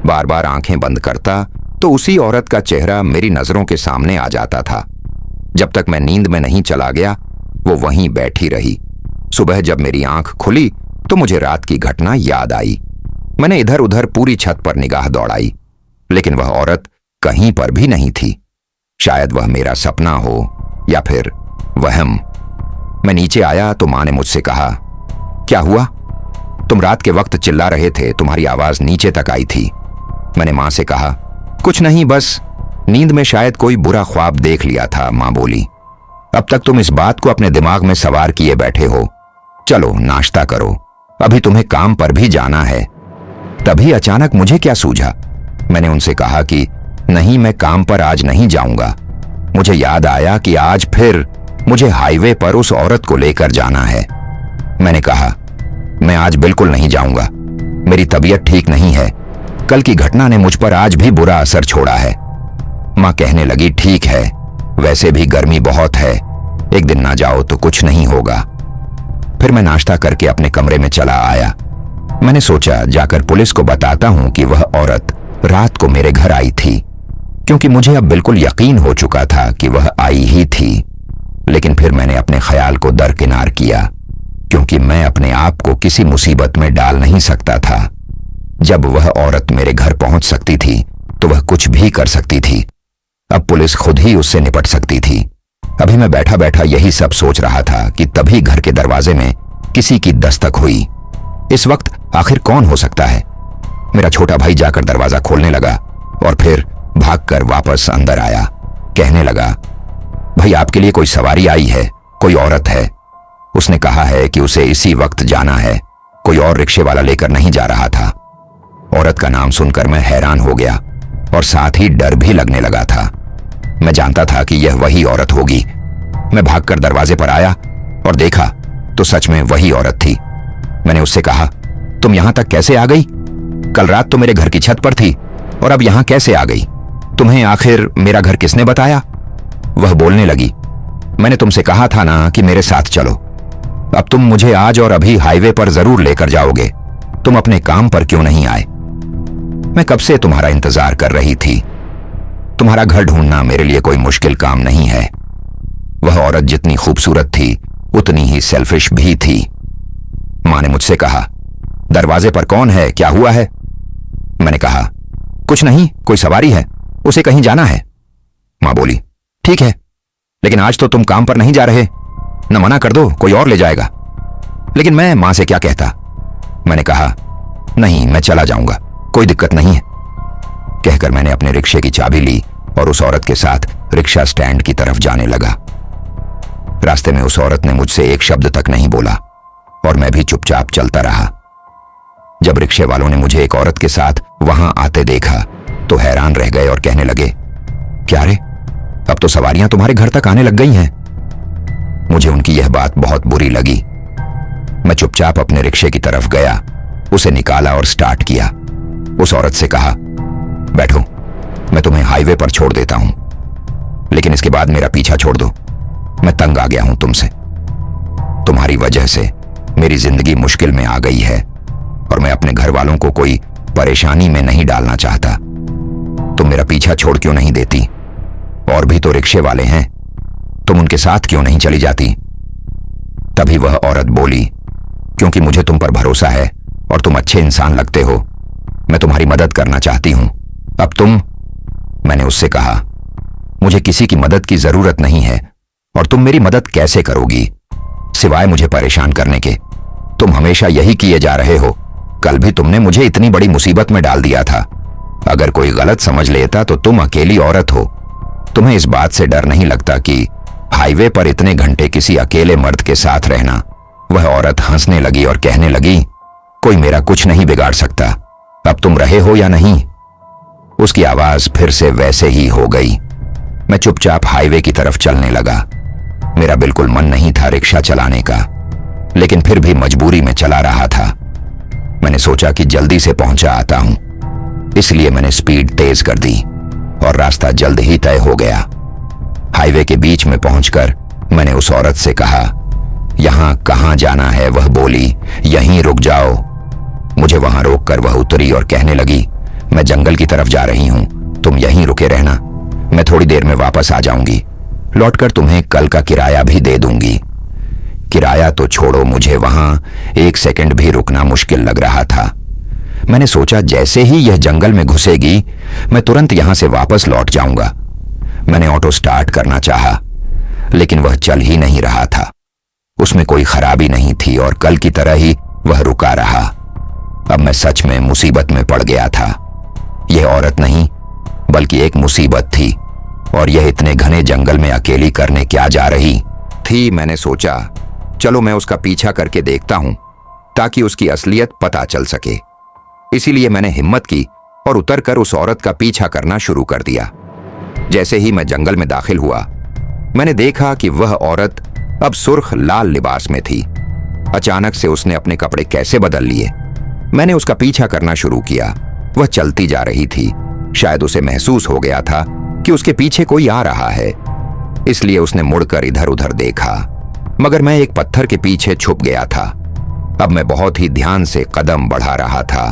S1: बार बार आंखें बंद करता तो उसी औरत का चेहरा मेरी नजरों के सामने आ जाता था। जब तक मैं नींद में नहीं चला गया वो वहीं बैठी रही। सुबह जब मेरी आंख खुली तो मुझे रात की घटना याद आई। मैंने इधर उधर पूरी छत पर निगाह दौड़ाई, लेकिन वह औरत कहीं पर भी नहीं थी। शायद वह मेरा सपना हो या फिर वहम। मैं नीचे आया तो मां ने मुझसे कहा, क्या हुआ? तुम रात के वक्त चिल्ला रहे थे, तुम्हारी आवाज नीचे तक आई थी। मैंने मां से कहा, कुछ नहीं, बस नींद में शायद कोई बुरा ख्वाब देख लिया था। मां बोली, अब तक तुम इस बात को अपने दिमाग में सवार किए बैठे हो। चलो नाश्ता करो, अभी तुम्हें काम पर भी जाना है। तभी अचानक मुझे क्या सूझा। मैंने उनसे कहा कि नहीं, मैं काम पर आज नहीं जाऊंगा। मुझे याद आया कि आज फिर मुझे हाईवे पर उस औरत को लेकर जाना है। मैंने कहा, मैं आज बिल्कुल नहीं जाऊंगा, मेरी तबीयत ठीक नहीं है। कल की घटना ने मुझ पर आज भी बुरा असर छोड़ा है। मां कहने लगी, ठीक है, वैसे भी गर्मी बहुत है, एक दिन ना जाओ तो कुछ नहीं होगा। फिर मैं नाश्ता करके अपने कमरे में चला आया। मैंने सोचा जाकर पुलिस को बताता हूं कि वह औरत रात को मेरे घर आई थी, क्योंकि मुझे अब बिल्कुल यकीन हो चुका था कि वह आई ही थी। लेकिन फिर मैंने अपने ख्याल को दरकिनार किया, क्योंकि मैं अपने आप को किसी मुसीबत में डाल नहीं सकता था। जब वह औरत मेरे घर पहुंच सकती थी तो वह कुछ भी कर सकती थी। अब पुलिस खुद ही उससे निपट सकती थी। अभी मैं बैठा बैठा यही सब सोच रहा था कि तभी घर के दरवाजे में किसी की दस्तक हुई। इस वक्त आखिर कौन हो सकता है? मेरा छोटा भाई जाकर दरवाजा खोलने लगा और फिर भागकर वापस अंदर आया। कहने लगा, भाई आपके लिए कोई सवारी आई है, कोई औरत है। उसने कहा है कि उसे इसी वक्त जाना है, कोई और रिक्शे वाला लेकर नहीं जा रहा था। औरत का नाम सुनकर मैं हैरान हो गया और साथ ही डर भी लगने लगा था। मैं जानता था कि यह वही औरत होगी। मैं भागकर दरवाजे पर आया और देखा तो सच में वही औरत थी। मैंने उससे कहा, तुम यहां तक कैसे आ गई? कल रात तो मेरे घर की छत पर थी और अब यहां कैसे आ गई? तुम्हें आखिर मेरा घर किसने बताया? वह बोलने लगी, मैंने तुमसे कहा था ना कि मेरे साथ चलो। अब तुम मुझे आज और अभी हाईवे पर जरूर लेकर जाओगे। तुम अपने काम पर क्यों नहीं आए? मैं कब से तुम्हारा इंतजार कर रही थी। तुम्हारा घर ढूंढना मेरे लिए कोई मुश्किल काम नहीं है। वह औरत जितनी खूबसूरत थी उतनी ही सेल्फिश भी थी। मां ने मुझसे कहा, दरवाजे पर कौन है, क्या हुआ है? मैंने कहा, कुछ नहीं, कोई सवारी है, उसे कहीं जाना है। मां बोली, ठीक है, लेकिन आज तो तुम काम पर नहीं जा रहे, न मना कर दो, कोई और ले जाएगा। लेकिन मैं मां से क्या कहता। मैंने कहा, नहीं, मैं चला जाऊंगा, कोई दिक्कत नहीं है। कहकर मैंने अपने रिक्शे की चाबी ली और उस औरत के साथ रिक्शा स्टैंड की तरफ जाने लगा। रास्ते में उस औरत ने मुझसे एक शब्द तक नहीं बोला और मैं भी चुपचाप चलता रहा। जब रिक्शे वालों ने मुझे एक औरत के साथ वहां आते देखा तो हैरान रह गए और कहने लगे, क्या रे, अब तो सवारियां तुम्हारे घर तक आने लग गई हैं। मुझे उनकी यह बात बहुत बुरी लगी। मैं चुपचाप अपने रिक्शे की तरफ गया, उसे निकाला और स्टार्ट किया। उस औरत से कहा, बैठो, मैं तुम्हें हाईवे पर छोड़ देता हूं, लेकिन इसके बाद मेरा पीछा छोड़ दो। मैं तंग आ गया हूं तुमसे। तुम्हारी वजह से मेरी जिंदगी मुश्किल में आ गई है और मैं अपने घर वालों को कोई परेशानी में नहीं डालना चाहता। तुम मेरा पीछा छोड़ क्यों नहीं देती? और भी तो रिक्शे वाले हैं, तुम उनके साथ क्यों नहीं चली जाती? तभी वह औरत बोली, क्योंकि मुझे तुम पर भरोसा है और तुम अच्छे इंसान लगते हो। मैं तुम्हारी मदद करना चाहती हूं। अब तुम। मैंने उससे कहा, मुझे किसी की मदद की जरूरत नहीं है और तुम मेरी मदद कैसे करोगी सिवाय मुझे परेशान करने के? तुम हमेशा यही किए जा रहे हो। कल भी तुमने मुझे इतनी बड़ी मुसीबत में डाल दिया था। अगर कोई गलत समझ लेता तो तुम अकेली औरत हो। तुम्हें इस बात से डर नहीं लगता कि हाईवे पर इतने घंटे किसी अकेले मर्द के साथ रहना? वह औरत हंसने लगी और कहने लगी, कोई मेरा कुछ नहीं बिगाड़ सकता। अब तुम रहे हो या नहीं? उसकी आवाज फिर से वैसे ही हो गई। मैं चुपचाप हाईवे की तरफ चलने लगा। मेरा बिल्कुल मन नहीं था रिक्शा चलाने का, लेकिन फिर भी मजबूरी में चला रहा था। मैंने सोचा कि जल्दी से पहुंचा आता हूं, इसलिए मैंने स्पीड तेज कर दी और रास्ता जल्द ही तय हो गया। हाईवे के बीच में पहुंचकर मैंने उस औरत से कहा, यहां कहां जाना है? वह बोली, यहीं रुक जाओ। मुझे वहां रोककर वह उतरी और कहने लगी, मैं जंगल की तरफ जा रही हूं, तुम यहीं रुके रहना, मैं थोड़ी देर में वापस आ जाऊंगी। लौटकर तुम्हें कल का किराया भी दे दूंगी। किराया तो छोड़ो, मुझे वहां एक सेकंड भी रुकना मुश्किल लग रहा था। मैंने सोचा जैसे ही यह जंगल में घुसेगी मैं तुरंत यहां से वापस लौट जाऊंगा। मैंने ऑटो स्टार्ट करना चाहा, लेकिन वह चल ही नहीं रहा था। उसमें कोई खराबी नहीं थी और कल की तरह ही वह रुका रहा। अब मैं सच में मुसीबत में पड़ गया था। यह औरत नहीं बल्कि एक मुसीबत थी और यह इतने घने जंगल में अकेली करने क्या जा रही थी। मैंने सोचा चलो मैं उसका पीछा करके देखता हूं ताकि उसकी असलियत पता चल सके। इसीलिए मैंने हिम्मत की और उतरकर उस औरत का पीछा करना शुरू कर दिया। जैसे ही मैं जंगल में दाखिल हुआ मैंने देखा कि वह औरत अब सुर्ख लाल लिबास में थी। अचानक से उसने अपने कपड़े कैसे बदल लिए। मैंने उसका पीछा करना शुरू किया। वह चलती जा रही थी। शायद उसे महसूस हो गया था कि उसके पीछे कोई आ रहा है, इसलिए उसने मुड़कर इधर उधर देखा, मगर मैं एक पत्थर के पीछे छुप गया था। अब मैं बहुत ही ध्यान से कदम बढ़ा रहा था।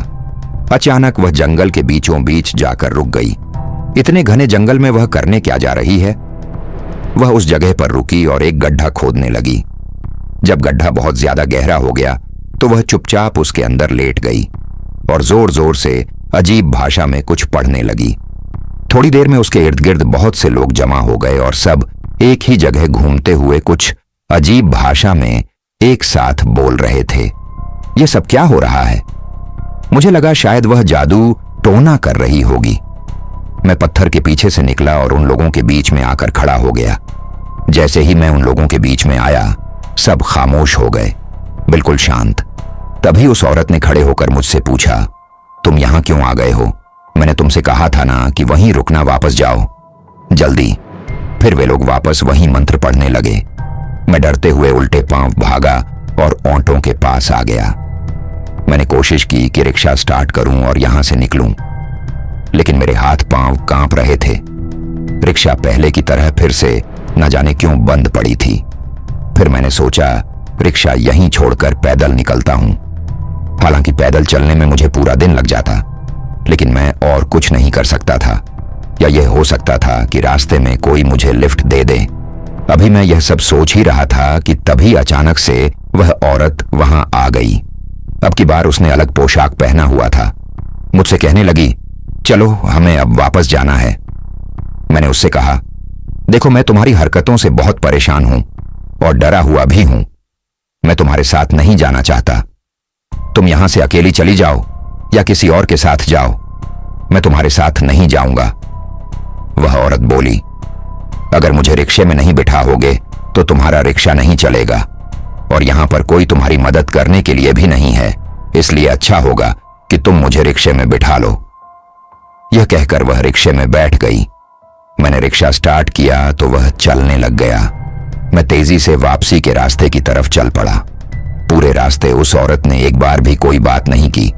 S1: अचानक वह जंगल के बीचों बीच जाकर रुक गई। इतने घने जंगल में वह करने क्या जा रही है? वह उस जगह पर रुकी और एक गड्ढा खोदने लगी। जब गड्ढा बहुत ज्यादा गहरा हो गया तो वह चुपचाप उसके अंदर लेट गई और जोर जोर से अजीब भाषा में कुछ पढ़ने लगी। थोड़ी देर में उसके इर्द गिर्द बहुत से लोग जमा हो गए और सब एक ही जगह घूमते हुए कुछ अजीब भाषा में एक साथ बोल रहे थे। यह सब क्या हो रहा है? मुझे लगा शायद वह जादू टोना कर रही होगी। मैं पत्थर के पीछे से निकला और उन लोगों के बीच में आकर खड़ा हो गया। जैसे ही मैं उन लोगों के बीच में आया सब खामोश हो गए, बिल्कुल शांत। तभी उस औरत ने खड़े होकर मुझसे पूछा, तुम यहां क्यों आ गए हो? मैंने तुमसे कहा था ना कि वहीं रुकना, वापस जाओ जल्दी। फिर वे लोग वापस वहीं मंत्र पढ़ने लगे। मैं डरते हुए उल्टे पांव भागा और ऑटो के पास आ गया। मैंने कोशिश की कि रिक्शा स्टार्ट करूं और यहां से निकलूं, लेकिन मेरे हाथ पांव कांप रहे थे। रिक्शा पहले की तरह फिर से न जाने क्यों बंद पड़ी थी। फिर मैंने सोचा रिक्शा यहीं छोड़कर पैदल निकलता हूं। हालांकि पैदल चलने में मुझे पूरा दिन लग जाता, लेकिन मैं और कुछ नहीं कर सकता था। या यह हो सकता था कि रास्ते में कोई मुझे लिफ्ट दे दे। अभी मैं यह सब सोच ही रहा था कि तभी अचानक से वह औरत वहां आ गई। अब की बार उसने अलग पोशाक पहना हुआ था। मुझसे कहने लगी, चलो हमें अब वापस जाना है। मैंने उससे कहा, देखो मैं तुम्हारी हरकतों से बहुत परेशान हूं और डरा हुआ भी हूं। मैं तुम्हारे साथ नहीं जाना चाहता। तुम यहां से अकेली चली जाओ या किसी और के साथ जाओ, मैं तुम्हारे साथ नहीं जाऊंगा। वह औरत बोली, अगर मुझे रिक्शे में नहीं बिठाओगे तो तुम्हारा रिक्शा नहीं चलेगा और यहां पर कोई तुम्हारी मदद करने के लिए भी नहीं है, इसलिए अच्छा होगा कि तुम मुझे रिक्शे में बिठा लो। यह कहकर वह रिक्शे में बैठ गई। मैंने रिक्शा स्टार्ट किया तो वह चलने लग गया। मैं तेजी से वापसी के रास्ते की तरफ चल पड़ा। पूरे रास्ते उस औरत ने एक बार भी कोई बात नहीं की,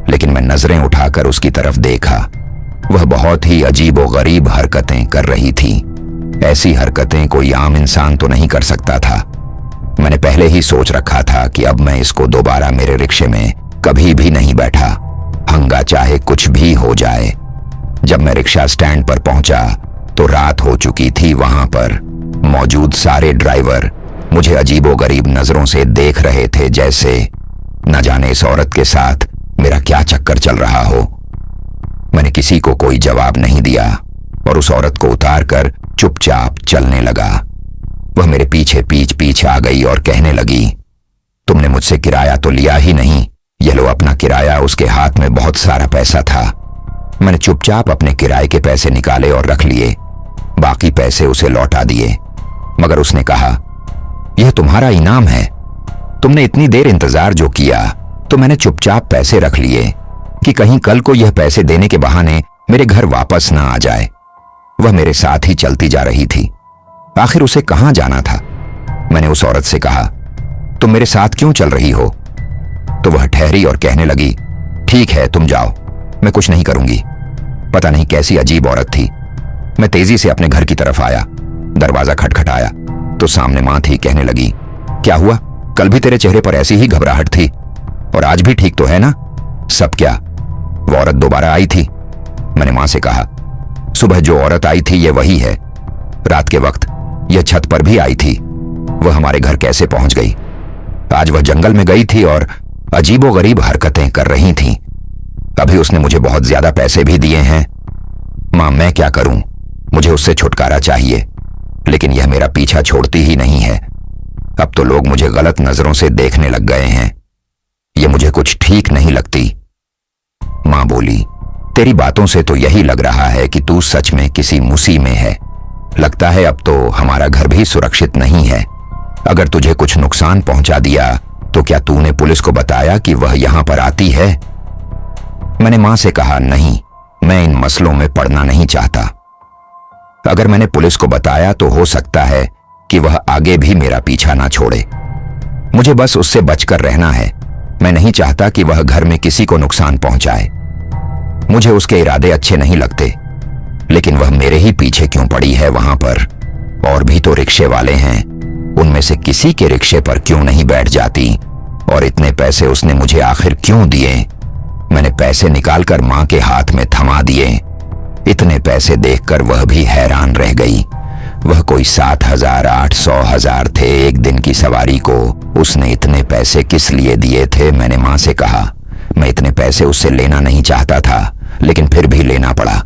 S1: लेकिन मैं नजरें उठाकर उसकी तरफ देखा। वह बहुत ही अजीबोगरीब हरकतें कर रही थी। ऐसी हरकतें कोई आम इंसान तो नहीं कर सकता था। मैंने पहले ही सोच रखा था कि अब मैं इसको दोबारा मेरे रिक्शे में कभी भी नहीं बैठा, हंगा चाहे कुछ भी हो जाए। जब मैं रिक्शा स्टैंड पर पहुंचा तो रात हो चुकी थी। वहां पर मौजूद सारे ड्राइवर मुझे अजीबोगरीब नजरों से देख रहे थे, जैसे न जाने इस औरत के साथ मेरा क्या चक्कर चल रहा हो। मैंने किसी को कोई जवाब नहीं दिया और उस औरत को उतारकर चुपचाप चलने लगा। वह मेरे पीछे पीछे आ गई और कहने लगी, तुमने मुझसे किराया तो लिया ही नहीं, ये लो अपना किराया। उसके हाथ में बहुत सारा पैसा था। मैंने चुपचाप अपने किराए के पैसे निकाले और रख लिए। बाकी पैसे उसे लौटा दिए, मगर उसने कहा, यह तुम्हारा इनाम है। तुमने इतनी देर इंतजार जो किया तो मैंने चुपचाप पैसे रख लिए कि कहीं कल को यह पैसे देने के बहाने मेरे घर वापस ना आ जाए। वह मेरे साथ ही चलती जा रही थी। आखिर उसे कहां जाना था? मैंने उस औरत से कहा, तुम मेरे साथ क्यों चल रही हो? तो वह ठहरी और कहने लगी, ठीक है तुम जाओ, मैं कुछ नहीं करूंगी। पता नहीं कैसी अजीब औरत थी। मैं तेजी से अपने घर की तरफ आया। दरवाजा खटखटाया तो सामने मां थी। कहने लगी, क्या हुआ? कल भी तेरे चेहरे पर ऐसी ही घबराहट थी और आज भी ठीक तो है ना? सब क्या? वो औरत दोबारा आई थी? मैंने मां से कहा, सुबह जो औरत आई थी ये वही है। रात के वक्त यह छत पर भी आई थी। वह हमारे घर कैसे पहुंच गई? आज वह जंगल में गई थी और अजीबोगरीब हरकतें कर रही थी। अभी उसने मुझे बहुत ज्यादा पैसे भी दिए हैं। मां मैं क्या करूं? मुझे उससे छुटकारा चाहिए, लेकिन यह मेरा पीछा छोड़ती ही नहीं है। अब तो लोग मुझे गलत नजरों से देखने लग गए हैं। यह मुझे कुछ ठीक नहीं लगती। मां बोली, तेरी बातों से तो यही लग रहा है कि तू सच में किसी मुसीबत में है। लगता है अब तो हमारा घर भी सुरक्षित नहीं है। अगर तुझे कुछ नुकसान पहुंचा दिया तो क्या तूने पुलिस को बताया कि वह यहां पर आती है? मैंने मां से कहा, नहीं, मैं इन मसलों में पड़ना नहीं चाहता। अगर मैंने पुलिस को बताया तो हो सकता है कि वह आगे भी मेरा पीछा ना छोड़े। मुझे बस उससे बचकर रहना है। मैं नहीं चाहता कि वह घर में किसी को नुकसान पहुंचाए। मुझे उसके इरादे अच्छे नहीं लगते, लेकिन वह मेरे ही पीछे क्यों पड़ी है वहां पर? और भी तो रिक्शे वाले हैं, उनमें से किसी के रिक्शे पर क्यों नहीं बैठ जाती? और इतने पैसे उसने मुझे आखिर क्यों दिए? मैंने पैसे निकालकर मां के हाथ में थमा दिए। इतने पैसे देखकर वह भी हैरान रह गई। वह कोई 7,000, 800, 1,000 थे एक दिन की सवारी को। उसने इतने पैसे किस लिए दिए थे? मैंने मां से कहा। मैं इतने पैसे उससे लेना नहीं चाहता था, लेकिन फिर भी लेना पड़ा।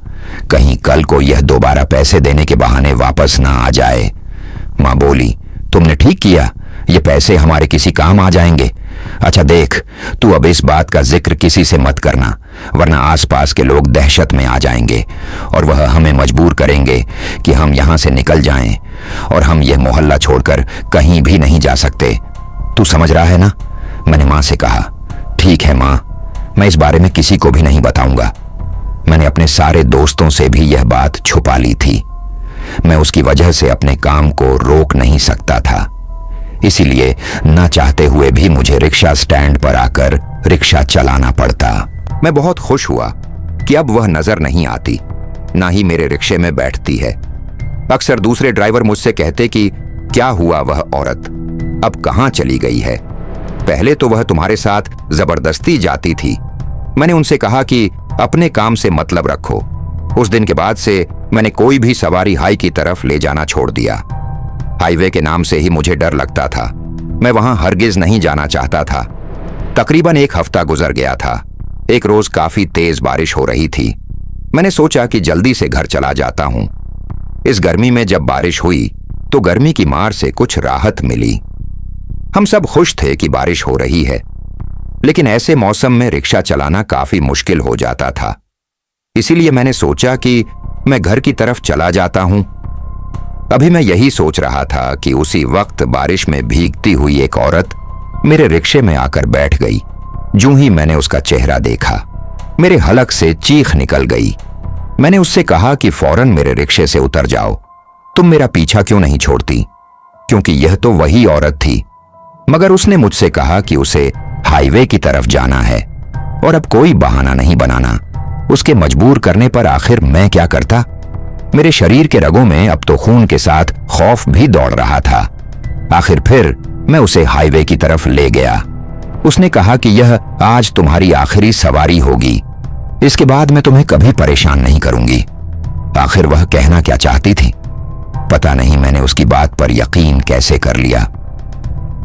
S1: कहीं कल को यह दोबारा पैसे देने के बहाने वापस ना आ जाए। मां बोली, तुमने ठीक किया, ये पैसे हमारे किसी काम आ जाएंगे। अच्छा देख, तू अब इस बात का जिक्र किसी से मत करना, वरना आसपास के लोग दहशत में आ जाएंगे और वह हमें मजबूर करेंगे कि हम यहां से निकल जाएं और हम यह मोहल्ला छोड़कर कहीं भी नहीं जा सकते। तू समझ रहा है ना? मैंने मां से कहा, ठीक है मां, मैं इस बारे में किसी को भी नहीं बताऊंगा। मैंने अपने सारे दोस्तों से भी यह बात छुपा ली थी। मैं उसकी वजह से अपने काम को रोक नहीं सकता था, इसीलिए न चाहते हुए भी मुझे रिक्शा स्टैंड पर आकर रिक्शा चलाना पड़ता। मैं बहुत खुश हुआ कि अब वह नजर नहीं आती, ना ही मेरे रिक्शे में बैठती है। अक्सर दूसरे ड्राइवर मुझसे कहते कि क्या हुआ वह औरत, अब कहां चली गई है? पहले तो वह तुम्हारे साथ जबरदस्ती जाती थी। मैंने उनसे कहा कि अपने काम से मतलब रखो। उस दिन के बाद से मैंने कोई भी सवारी हाई की तरफ ले जाना छोड़ दिया। हाईवे के नाम से ही मुझे डर लगता था। मैं वहां हरगिज नहीं जाना चाहता था। तकरीबन 1 हफ्ता गुजर गया था। एक रोज काफी तेज बारिश हो रही थी। मैंने सोचा कि जल्दी से घर चला जाता हूं। इस गर्मी में जब बारिश हुई तो गर्मी की मार से कुछ राहत मिली। हम सब खुश थे कि बारिश हो रही है, लेकिन ऐसे मौसम में रिक्शा चलाना काफी मुश्किल हो जाता था। इसीलिए मैंने सोचा कि मैं घर की तरफ चला जाता हूं। अभी मैं यही सोच रहा था कि उसी वक्त बारिश में भीगती हुई एक औरत मेरे रिक्शे में आकर बैठ गई। जूं ही मैंने उसका चेहरा देखा, मेरे हलक से चीख निकल गई। मैंने उससे कहा कि फौरन मेरे रिक्शे से उतर जाओ, तुम मेरा पीछा क्यों नहीं छोड़ती? क्योंकि यह तो वही औरत थी। मगर उसने मुझसे कहा कि उसे हाईवे की तरफ जाना है और अब कोई बहाना नहीं बनाना। उसके मजबूर करने पर आखिर मैं क्या करता? मेरे शरीर के रगों में अब तो खून के साथ खौफ भी दौड़ रहा था। आखिर फिर मैं उसे हाईवे की तरफ ले गया। उसने कहा कि यह आज तुम्हारी आखिरी सवारी होगी, इसके बाद मैं तुम्हें कभी परेशान नहीं करूंगी। आखिर वह कहना क्या चाहती थी? पता नहीं मैंने उसकी बात पर यकीन कैसे कर लिया।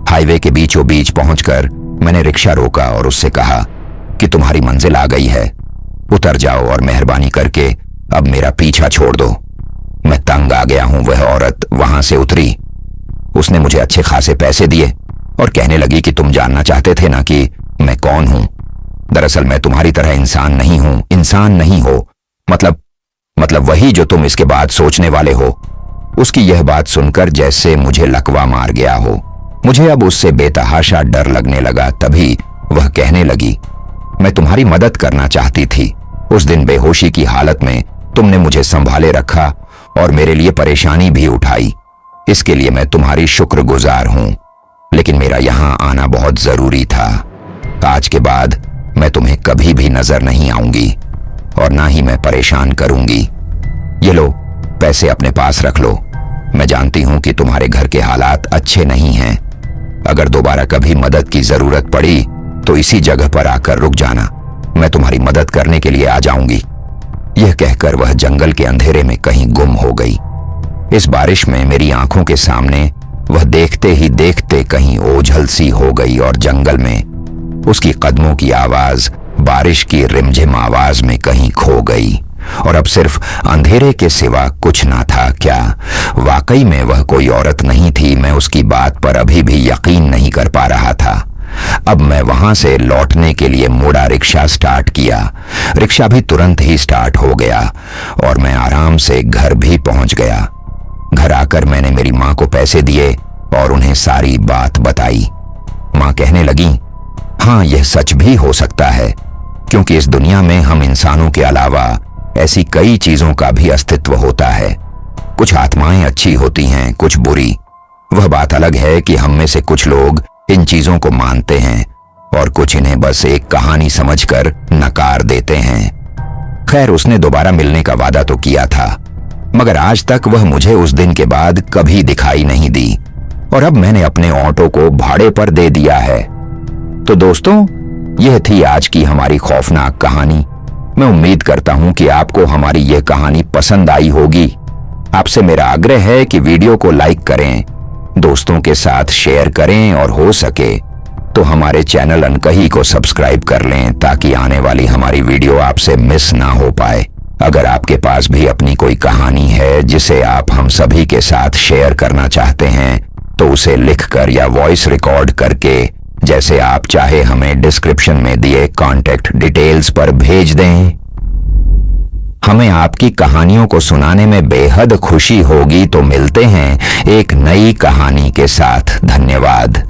S1: हाईवे के बीचों बीच पहुंचकर मैंने रिक्शा रोका और उससे कहा कि तुम्हारी मंजिल आ गई है, उतर जाओ और मेहरबानी करके अब मेरा पीछा छोड़ दो। मैं तंग आ गया हूं। वह औरत वहां से उतरी। उसने मुझे अच्छे खासे पैसे दिए और कहने लगी कि तुम जानना चाहते थे ना कि मैं कौन हूं। दरअसल मैं तुम्हारी तरह इंसान नहीं हूं। इंसान नहीं हो मतलब वही जो तुम इसके बाद सोचने वाले हो। उसकी यह बात सुनकर जैसे मुझे लकवा मार गया हो। मुझे अब उससे बेतहाशा डर लगने लगा। तभी वह कहने लगी, मैं तुम्हारी मदद करना चाहती थी। उस दिन बेहोशी की हालत में तुमने मुझे संभाले रखा और मेरे लिए परेशानी भी उठाई। इसके लिए मैं तुम्हारी शुक्रगुजार हूं, लेकिन मेरा यहां आना बहुत जरूरी था। आज के बाद मैं तुम्हें कभी भी नजर नहीं आऊंगी और ना ही मैं परेशान करूंगी। ये लो, पैसे अपने पास रख लो। मैं जानती हूं कि तुम्हारे घर के हालात अच्छे नहीं हैं। अगर दोबारा कभी मदद की जरूरत पड़ी तो इसी जगह पर आकर रुक जाना। मैं तुम्हारी मदद करने के लिए आ जाऊंगी। यह कहकर वह जंगल के अंधेरे में कहीं गुम हो गई। इस बारिश में मेरी आंखों के सामने वह देखते ही देखते कहीं ओझल सी हो गई और जंगल में उसकी कदमों की आवाज बारिश की रिमझिम आवाज में कहीं खो गई और अब सिर्फ अंधेरे के सिवा कुछ ना था। क्या वाकई में वह कोई औरत नहीं थी? मैं उसकी बात पर अभी भी यकीन नहीं कर पा रहा था। अब मैं वहां से लौटने के लिए मुड़ा रिक्शा स्टार्ट किया। रिक्शा भी तुरंत ही स्टार्ट हो गया और मैं आराम से घर भी पहुंच गया। घर आकर मैंने मेरी मां को पैसे दिए और उन्हें सारी बात बताई। मां कहने लगी, हाँ, यह सच भी हो सकता है, क्योंकि इस दुनिया में हम इंसानों के अलावा ऐसी कई चीजों का भी अस्तित्व होता है। कुछ आत्माएं अच्छी होती हैं, कुछ बुरी। वह बात अलग है कि हम में से कुछ लोग इन चीजों को मानते हैं और कुछ इन्हें बस एक कहानी समझकर नकार देते हैं। खैर, उसने दोबारा मिलने का वादा तो किया था, मगर आज तक वह मुझे उस दिन के बाद कभी दिखाई नहीं दी और अब मैंने अपने ऑटो को भाड़े पर दे दिया है। तो दोस्तों, यह थी आज की हमारी खौफनाक कहानी। मैं उम्मीद करता हूं कि आपको हमारी यह कहानी पसंद आई होगी। आपसे मेरा आग्रह है कि वीडियो को लाइक करें, दोस्तों के साथ शेयर करें और हो सके तो हमारे चैनल अनकही को सब्सक्राइब कर लें ताकि आने वाली हमारी वीडियो आपसे मिस ना हो पाए। अगर आपके पास भी अपनी कोई कहानी है जिसे आप हम सभी के साथ शेयर करना चाहते हैं तो उसे लिखकर या वॉइस रिकॉर्ड करके जैसे आप चाहे हमें डिस्क्रिप्शन में दिए कॉन्टेक्ट डिटेल्स पर भेज दें। हमें आपकी कहानियों को सुनाने में बेहद खुशी होगी। तो मिलते हैं एक नई कहानी के साथ। धन्यवाद।